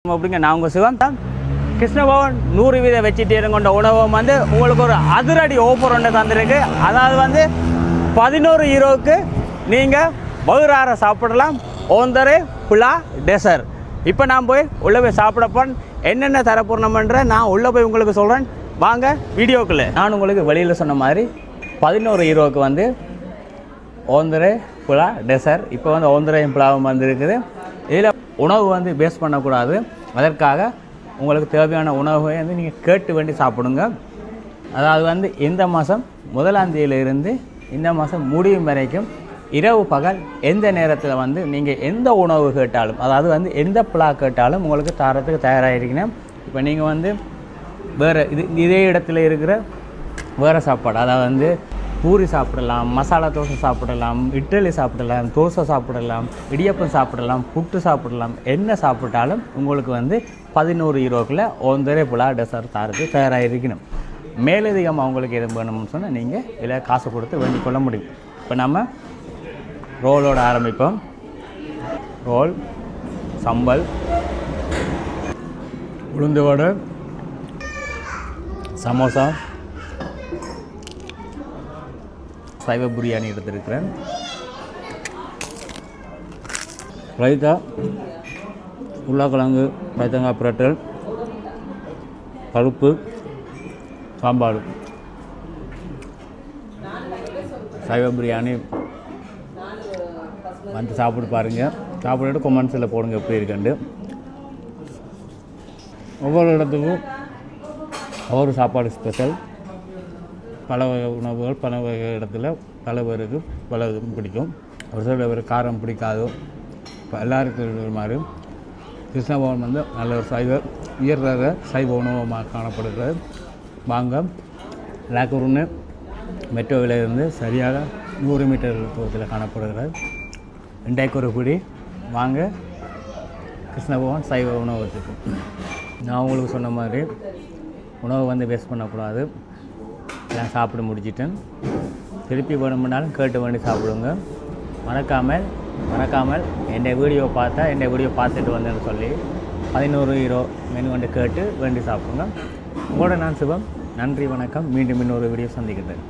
அப்படிங்க நான் உங்கள் சிவம் தான். கிருஷ்ணபவன் 100% வெஜிடேரியன் கொண்ட உணவகம் வந்து உங்களுக்கு ஒரு அதிரடி ஆஃபர் ஒன்று தந்திருக்கு. அதாவது வந்து 11 யூரோவுக்கு நீங்கள் வகுறார சாப்பிடலாம். ஓந்தரே புலா டெசர். இப்போ நான் போய் உள்ளே போய் சாப்பிடப்போன் என்னென்ன தரப்போறோம்ன்ற நான் உள்ளே போய் உங்களுக்கு சொல்கிறேன். வாங்க வீடியோக்குள்ளே. நான் உங்களுக்கு வெளியில் சொன்ன மாதிரி 11 யூரோவுக்கு வந்து ஓந்தரே புலா டெசர். இப்போ வந்து ஓந்தரையும் புலாவும் வந்துருக்குது. இதில் உணவு வந்து வேஸ்ட் பண்ணக்கூடாது. அதற்காக உங்களுக்கு தேவையான உணவை வந்து நீங்கள் கேட்டு வேண்டி சாப்பிடுங்க. அதாவது வந்து இந்த மாதம் 1ஆம் தேதியிலிருந்து இந்த மாதம் முடியும் வரைக்கும் இரவு பகல் எந்த நேரத்தில் வந்து நீங்கள் எந்த உணவு கேட்டாலும், அதாவது வந்து எந்த புலா கேட்டாலும் உங்களுக்கு தரத்துக்கு தயாராகிருக்கணும். இப்போ நீங்கள் வந்து வேறு இதே இடத்துல இருக்கிற வேறு சாப்பாடு, அதாவது வந்து பூரி சாப்பிடலாம், மசாலா தோசை சாப்பிடலாம், இட்லி சாப்பிடலாம், தோசை சாப்பிடலாம், இடியப்பம் சாப்பிடலாம், புட்டு சாப்பிடலாம், என்ன சாப்பிட்டாலும் உங்களுக்கு வந்து 11 யூரோக்குள்ளே ஓந்தரே புலா டெசர் தரத்து தயாராகிருக்கணும். மேலதிகமாக அவங்களுக்கு எதுவும் வேணும்னு சொன்னால் நீங்கள் இதில் காசு கொடுத்து வேண்டிக் கொள்ள முடியும். இப்போ நம்ம ரோலோட ஆரம்பிப்போம். ரோல், சம்பல், உளுந்து வடை, சமோசா, சைவ பிரியாணி எடுத்துருக்கிறேன், ரைத்தா, உருளைக்கிழங்கு ரைத்தங்காய் பிரட்டல், பருப்பு, சாம்பார், சைவ பிரியாணி வந்து சாப்பிட்டு பாருங்கள். சாப்பிட்டுட்டு கொமெண்ட்ஸில் போடுங்க எப்படி இருக்குண்டு. ஒவ்வொரு இடத்துக்கும் ஒவ்வொரு சாப்பாடு ஸ்பெஷல். பல வகை உணவுகள் பல வகை இடத்துல பல பேருக்கு பல பிடிக்கும். ஒரு சில பேர் காரம் பிடிக்காதோ. இப்போ எல்லாருக்கும் இருக்கிற மாதிரி கிருஷ்ணபவன் வந்து நல்ல ஒரு உயர்ந்த சைவ உணவமாக காணப்படுகிறது. வாங்க, லாக்கூர்னு மெட்ரோவிலிருந்து சரியாக 100 மீட்டர் தூரத்தில் காணப்படுகிறது. இன்றைக்கு ஒரு குடி வாங்க கிருஷ்ணபவன் சைவ உணவகத்துக்கு. நான் உங்களுக்கு சொன்ன மாதிரி உணவு வந்து வேஸ்ட் பண்ணக்கூடாது. எல்லாம் சாப்பிட்டு முடிச்சிட்டேன். திருப்பி வேணும்னாலும் கேட்டு வேண்டி சாப்பிடுங்க. மறக்காமல் என்னுடைய வீடியோ பார்த்துட்டு வந்தேன்னு சொல்லி 11 யூரோ மெனு வந்து கேட்டு வேண்டி சாப்பிடுங்க. உங்களோட நான் சிவம். நன்றி, வணக்கம். மீண்டும் இன்னொரு வீடியோ சந்திக்கிறேன்.